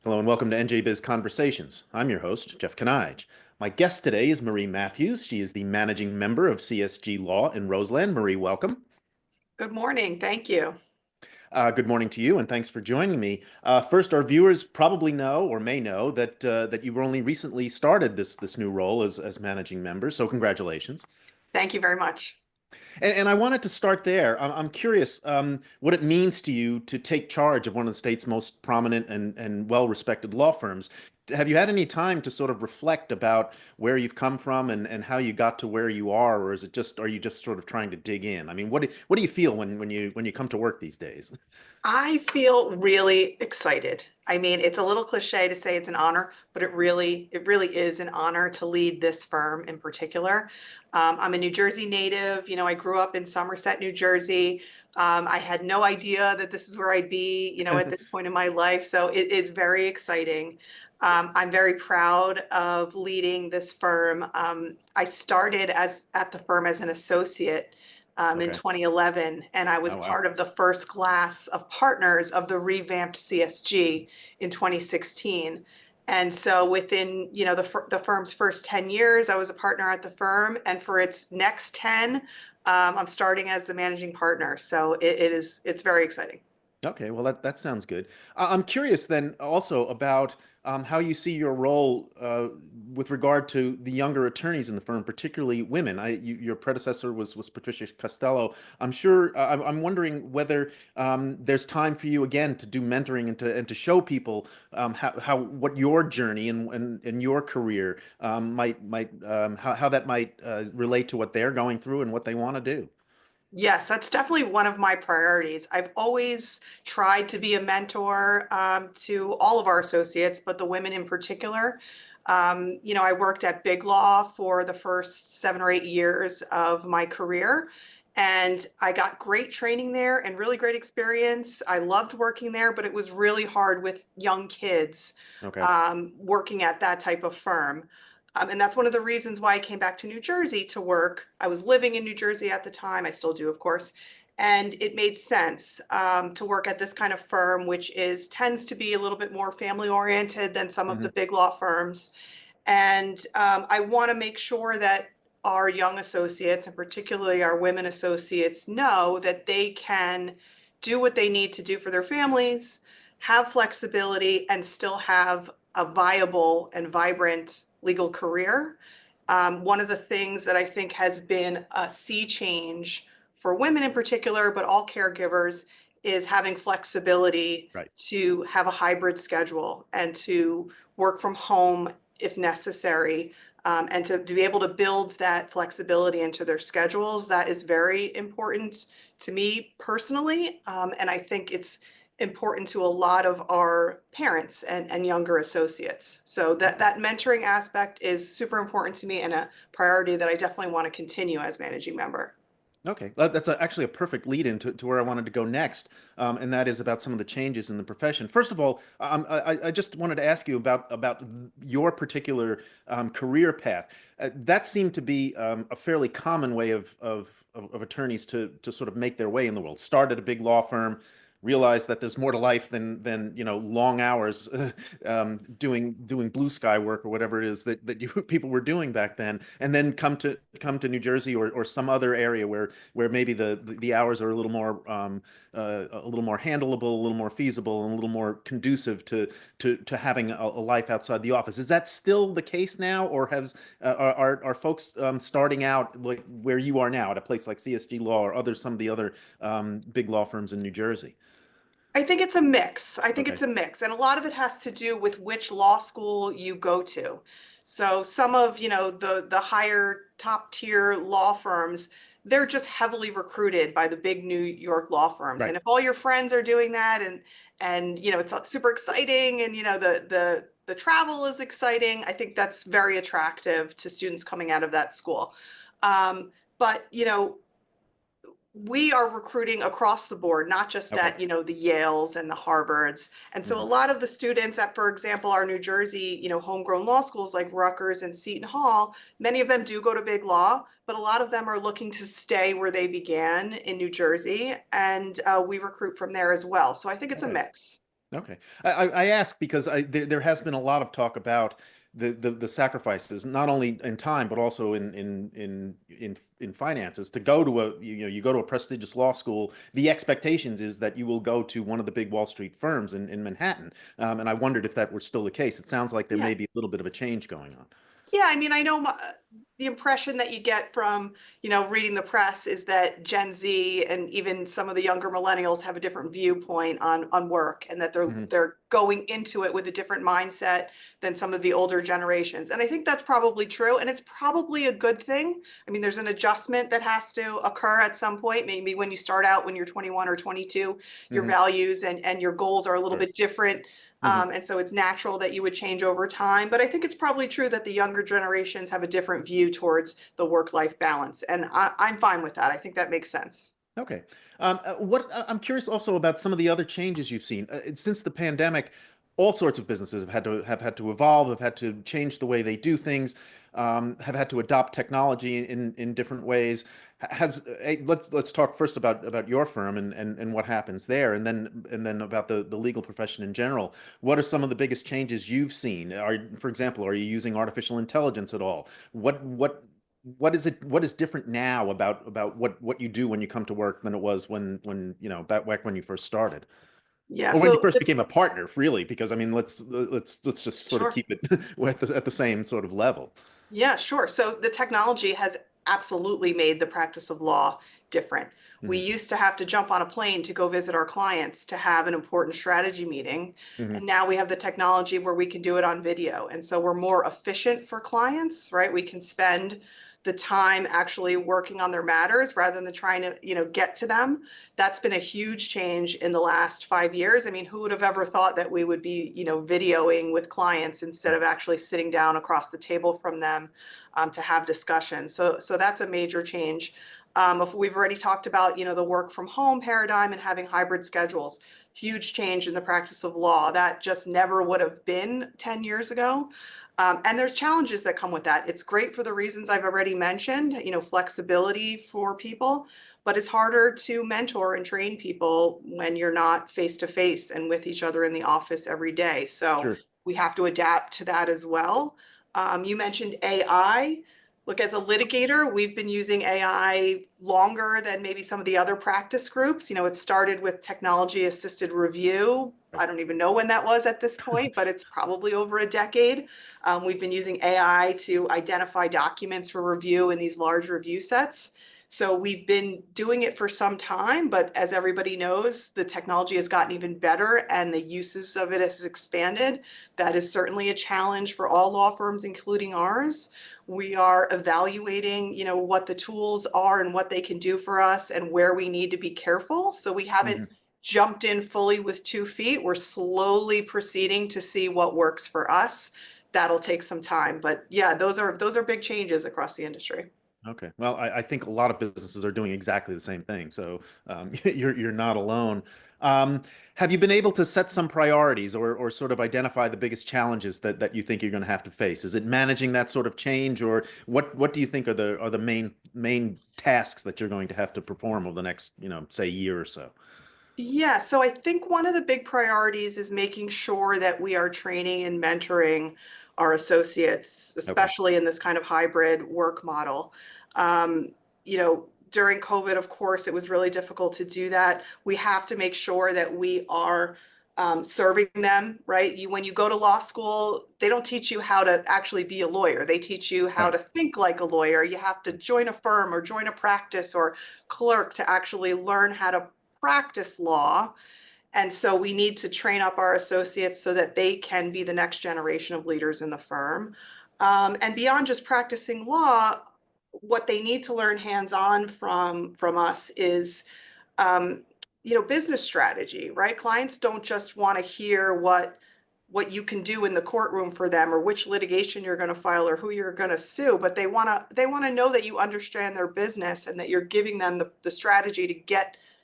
Hello and welcome to NJBIZ Conversations. I'm your host, Jeff Kanige. My guest today is Marie Mathews. She is the managing member of CSG Law in Roseland. Marie, welcome. Good morning. Thank you. Good morning to you, and thanks for joining me. First, our viewers probably know or may know that you've only recently started this new role as managing member. So, congratulations. Thank you very much. And I wanted to start there. I'm curious what it means to you to take charge of one of the state's most prominent and well-respected law firms. Have you had any time to sort of reflect about where you've come from and how you got to where you are, or is it just are you just sort of trying to dig in? I mean, what do you feel when you come to work these days? I feel really excited. I mean, it's a little cliche to say it's an honor, but it really is an honor to lead this firm in particular. I'm a New Jersey native. I grew up in Somerset, New Jersey. I had no idea that this is where I'd be, at this point in my life. So it is very exciting. I'm very proud of leading this firm. I started at the firm as an associate in Okay. 2011, and I was Oh, wow. part of the first class of partners of the revamped CSG in 2016. And so within, the firm's first 10 years, I was a partner at the firm, and for its next 10, I'm starting as the managing partner. So it's very exciting. Okay, well that sounds good. I'm curious then also about how you see your role with regard to the younger attorneys in the firm, particularly women. Your predecessor was Patricia Costello. I'm sure. I'm wondering whether there's time for you again to do mentoring and to show people how what your journey and your career might how that might relate to what they're going through and what they want to do. Yes, that's definitely one of my priorities. I've always tried to be a mentor to all of our associates, but the women in particular. I worked at Big Law for the first 7 or 8 years of my career, and I got great training there and really great experience. I loved working there, but it was really hard with young kids Okay. working at that type of firm. And that's one of the reasons why I came back to New Jersey to work. I was living in New Jersey at the time. I still do, of course. And it made sense to work at this kind of firm, which tends to be a little bit more family oriented than some of the Hmm. big law firms. And I want to make sure that our young associates, and particularly our women associates, know that they can do what they need to do for their families, have flexibility, and still have a viable and vibrant legal career. One of the things that I think has been a sea change for women in particular, but all caregivers, is having flexibility Right. to have a hybrid schedule and to work from home if necessary, and to be able to build that flexibility into their schedules. That is very important to me personally. And I think it's important to a lot of our parents and younger associates. So Okay. that mentoring aspect is super important to me and a priority that I definitely want to continue as managing member. Okay, that's actually a perfect lead into where I wanted to go next, and that is about some of the changes in the profession. First of all, I just wanted to ask you about your particular career path. That seemed to be a fairly common way of attorneys to sort of make their way in the world. Start at a big law firm, realize that there's more to life than long hours doing blue sky work or whatever it is that you people were doing back then, and then come to New Jersey or some other area where maybe the hours are a little more handleable, a little more feasible, and a little more conducive to having a life outside the office. Is that still the case now, or are folks starting out like where you are now at a place like CSG Law or some of the other big law firms in New Jersey? I think it's a mix. I think Okay. it's a mix. And a lot of it has to do with which law school you go to. So some of, the higher top tier law firms, they're just heavily recruited by the big New York law firms. Right. And if all your friends are doing that and it's super exciting and the travel is exciting, I think that's very attractive to students coming out of that school. But we are recruiting across the board, not just Okay. at, the Yales and the Harvards. And so a Mhm. lot of the students at, for example, our New Jersey, homegrown law schools like Rutgers and Seton Hall, many of them do go to big law, but a lot of them are looking to stay where they began in New Jersey. And we recruit from there as well. So I think it's a Okay. mix. Okay. I ask because there has been a lot of talk about the sacrifices, not only in time, but also in finances. To go to you go to a prestigious law school, the expectations is that you will go to one of the big Wall Street firms in Manhattan. And I wondered if that were still the case. It sounds like there Yeah. may be a little bit of a change going on. Yeah, I mean, I know the impression that you get from, reading the press is that Gen Z and even some of the younger millennials have a different viewpoint on work, and that they're Hmm. they're going into it with a different mindset than some of the older generations. And I think that's probably true, and it's probably a good thing. I mean, there's an adjustment that has to occur at some point. Maybe when you start out when you're 21 or 22, your Hmm. values and your goals are a little Sure. bit different, Hmm. and so it's natural that you would change over time. But I think it's probably true that the younger generations have a different view towards the work-life balance. And I'm fine with that. I think that makes sense. Okay. I'm curious also about some of the other changes you've seen since the pandemic. All sorts of businesses have had to evolve, have had to change the way they do things, have had to adopt technology in different ways. Let's talk first about your firm and what happens there, and then about the legal profession in general. What are some of the biggest changes you've seen? For example, are you using artificial intelligence at all? What is different now about what you do when you come to work than it was when back when you first started, Yeah. or when you So first became a partner, really? Because I mean, let's just sort of sure. keep it at the same sort of level. Yeah, sure. So the technology has absolutely made the practice of law different. We Hmm. used to have to jump on a plane to go visit our clients to have an important strategy meeting. Hmm. And now we have the technology where we can do it on video. And so we're more efficient for clients, right? We can spend the time actually working on their matters rather than trying to, get to them. That's been a huge change in the last 5 years. I mean, who would have ever thought that we would be, videoing with clients instead of actually sitting down across the table from them, to have discussions? So that's a major change. If we've already talked about, the work from home paradigm and having hybrid schedules. Huge change in the practice of law that just never would have been 10 years ago. And there's challenges that come with that. It's great for the reasons I've already mentioned, flexibility for people, but it's harder to mentor and train people when you're not face to face and with each other in the office every day. So Sure. we have to adapt to that as well. You mentioned AI. Look, as a litigator, we've been using AI longer than maybe some of the other practice groups. It started with technology assisted review. I don't even know when that was at this point, but it's probably over a decade. We've been using AI to identify documents for review in these large review sets. So we've been doing it for some time, but as everybody knows, the technology has gotten even better and the uses of it has expanded. That is certainly a challenge for all law firms, including ours. We are evaluating, what the tools are and what they can do for us and where we need to be careful. So we haven't Hmm. jumped in fully with 2 feet. We're slowly proceeding to see what works for us. That'll take some time, but yeah, those are big changes across the industry. Okay. Well, I think a lot of businesses are doing exactly the same thing. So you're not alone. Um, have you been able to set some priorities or sort of identify the biggest challenges that you think you're going to have to face? Is it managing that sort of change, or what do you think are the main tasks that you're going to have to perform over the next, say, year or so? Yeah, so I think one of the big priorities is making sure that we are training and mentoring our associates, Okay. especially in this kind of hybrid work model. During COVID, of course, it was really difficult to do that. We have to make sure that we are serving them, right? When you go to law school, they don't teach you how to actually be a lawyer. They teach you how Right. to think like a lawyer. You have to join a firm or join a practice or clerk to actually learn how to practice law. And so we need to train up our associates so that they can be the next generation of leaders in the firm. And beyond just practicing law, what they need to learn hands-on from us is, um, business strategy, right? Clients don't just want to hear what you can do in the courtroom for them or which litigation you're going to file or who you're going to sue, but they want to know that you understand their business and that you're giving them the strategy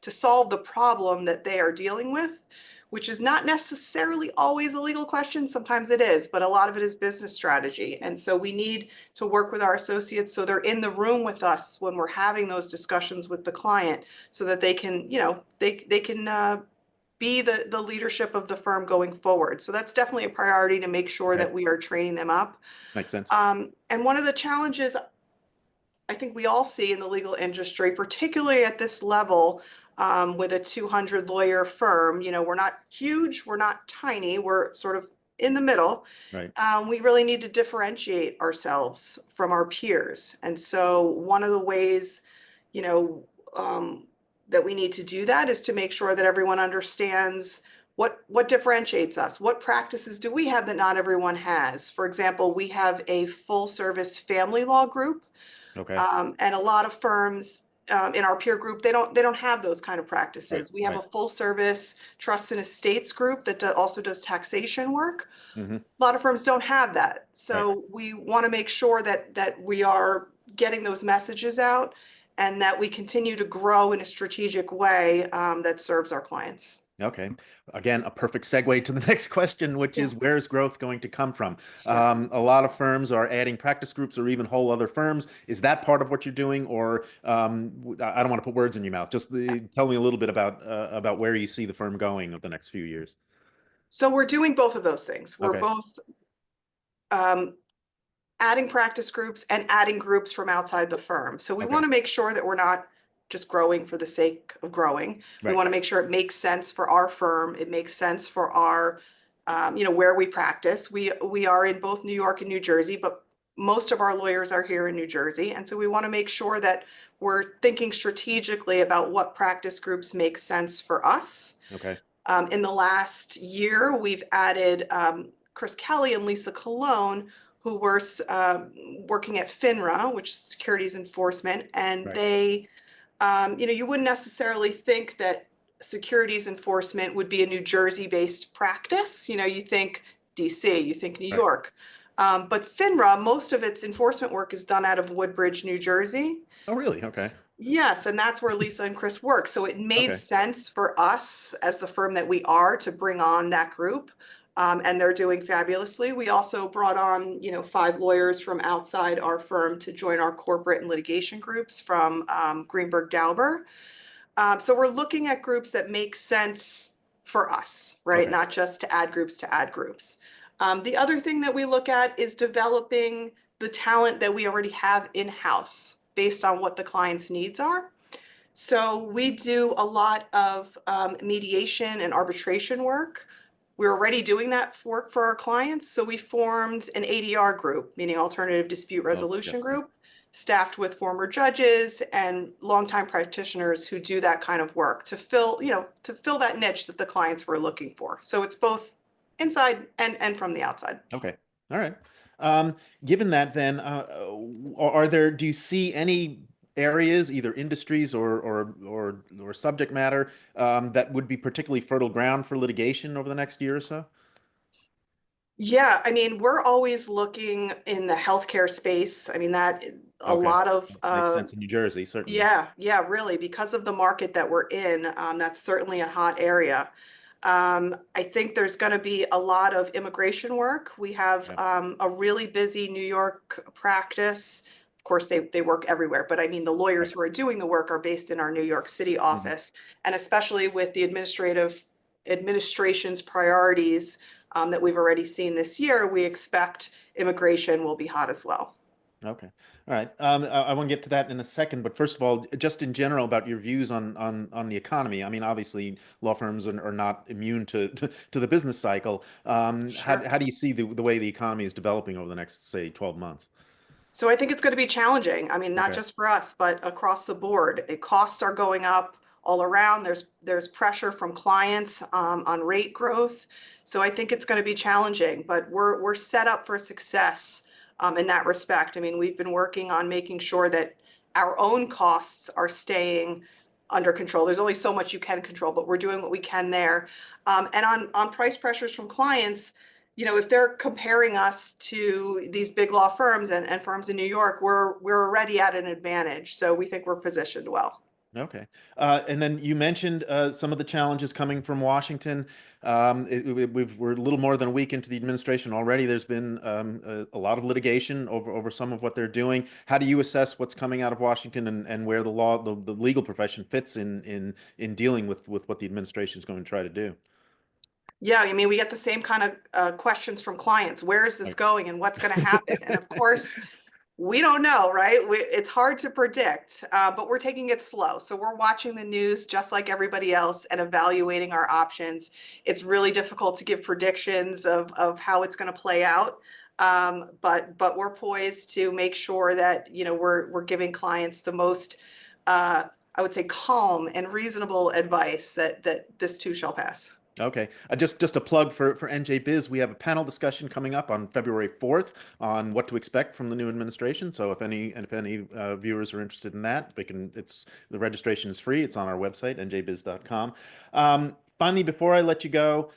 to solve the problem that they are dealing with, which is not necessarily always a legal question. Sometimes it is, but a lot of it is business strategy. And so we need to work with our associates so they're in the room with us when we're having those discussions with the client so that they can, they can be the leadership of the firm going forward. So that's definitely a priority to make sure Okay. that we are training them up. Makes sense. And one of the challenges I think we all see in the legal industry, particularly at this level, with a 200 lawyer firm, we're not huge, we're not tiny, we're sort of in the middle. Right. We really need to differentiate ourselves from our peers. And so one of the ways, you know, that we need to do that is to make sure that everyone understands what differentiates us. What practices do we have that not everyone has? For example, we have a full service family law group, Okay. and a lot of firms in our peer group, they don't have those kind of Right. practices. We have Right. a full service trust and estates group that also does taxation work. Hmm. A lot of firms don't have that. Right. So we want to make sure that we are getting those messages out and that we continue to grow in a strategic way that serves our clients. Okay. Again, a perfect segue to the next question, which Yeah, is where's growth going to come from? sure. A lot of firms are adding practice groups or even whole other firms. Is that part of what you're doing, or I don't want to put words in your mouth. Just tell me a little bit about where you see the firm going over the next few years. So we're doing both of those things. We're Okay. both um, adding practice groups and adding groups from outside the firm. So we Okay. want to make sure that we're not just growing for the sake of growing. We Right. want to make sure it makes sense for our firm. It makes sense for our, where we practice. We are in both New York and New Jersey, but most of our lawyers are here in New Jersey. And so we want to make sure that we're thinking strategically about what practice groups make sense for us. Okay. In the last year, we've added Chris Kelly and Lisa Colon, who were working at FINRA, which is Securities Enforcement, and Right. they, you wouldn't necessarily think that securities enforcement would be a New Jersey-based practice. You think DC, you think New Right. York. But FINRA, most of its enforcement work is done out of Woodbridge, New Jersey. Oh, really? Okay. Yes, and that's where Lisa and Chris work. So it made Okay. sense for us as the firm that we are to bring on that group. And they're doing fabulously. We also brought on, 5 lawyers from outside our firm to join our corporate and litigation groups from Greenberg Dauber. So we're looking at groups that make sense for us, right? Okay. Not just to add groups to add groups. The other thing that we look at is developing the talent that we already have in-house based on what the client's needs are. So we do a lot of mediation and arbitration work. We're already doing that work for our clients. So we formed an ADR group, meaning alternative dispute Oh, yeah. resolution Yeah. group, staffed with former judges and longtime practitioners who do that kind of work to fill that niche that the clients were looking for. So it's both inside and from the outside. Okay. All right. Given that, then, do you see any areas, either industries or subject matter, that would be particularly fertile ground for litigation over the next year or so? Yeah, I mean, we're always looking in the healthcare space. I mean, that a Okay. lot of Makes sense in New Jersey, certainly. yeah, yeah, really, because of the market that we're in, that's certainly a hot area. I think there's going to be a lot of immigration work. We have Yeah. a really busy New York practice. Of course, they work everywhere, but I mean, the lawyers Right. who are doing the work are based in our New York City Mhm. office, and especially with the administration's priorities that we've already seen this year, we expect immigration will be hot as well. Okay. All right. I want to get to that in a second, but first of all, just in general about your views on the economy. I mean, obviously, law firms are not immune to the business cycle. Sure. How do you see the way the economy is developing over the next, say, 12 months? So I think it's going to be challenging. I mean, not Okay. just for us, but across the board. Costs are going up all around. There's pressure from clients on rate growth. So I think it's going to be challenging, but we're set up for success in that respect. I mean, we've been working on making sure that our own costs are staying under control. There's only so much you can control, but we're doing what we can there. And on price pressures from clients, if they're comparing us to these big law firms and firms in New York, we're already at an advantage. So we think we're positioned well. Okay. And then you mentioned some of the challenges coming from Washington. We're a little more than a week into the administration already. There's been a lot of litigation over some of what they're doing. How do you assess what's coming out of Washington and where the legal profession fits in dealing with what the administration is going to try to do? Yeah, I mean, we get the same kind of questions from clients. Where is this Like, going and what's going to happen? And of course, we don't know, right? It's hard to predict, but we're taking it slow. So we're watching the news just like everybody else and evaluating our options. It's really difficult to give predictions of how it's going to play out. But we're poised to make sure that, we're giving clients the most, I would say, calm and reasonable advice that this too shall pass. Okay. Just a plug for NJBIZ. We have a panel discussion coming up on February 4th on what to expect from the new administration. So if any viewers are interested in that, the registration is free. It's on our website, njbiz.com. Finally, before I let you go,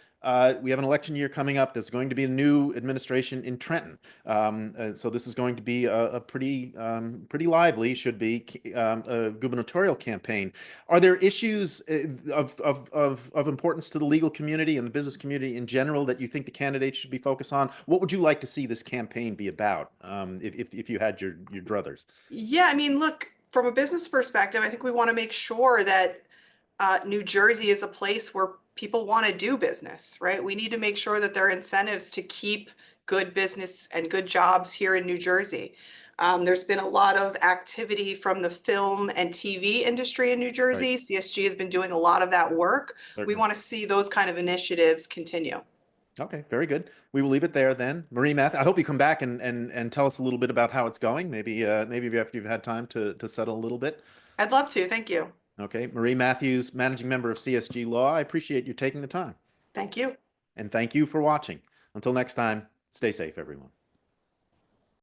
we have an election year coming up. There's going to be a new administration in Trenton. So this is going to be a pretty lively, should be, gubernatorial campaign. Are there issues of importance to the legal community and the business community in general that you think the candidates should be focused on? What would you like to see this campaign be about, if you had your druthers? Yeah, I mean, look, from a business perspective, I think we want to make sure that New Jersey is a place where people want to do business, right? We need to make sure that there are incentives to keep good business and good jobs here in New Jersey. There's been a lot of activity from the film and TV industry in New Right. Jersey. CSG has been doing a lot of that work. We Certainly. want to see those kind of initiatives continue. Okay, very good. We will leave it there then. Marie Mathews, I hope you come back and tell us a little bit about how it's going. Maybe after you've had time to settle a little bit. I'd love to. Thank you. Okay, Marie Mathews, managing member of CSG Law. I appreciate you taking the time. Thank you. And thank you for watching. Until next time, stay safe, everyone.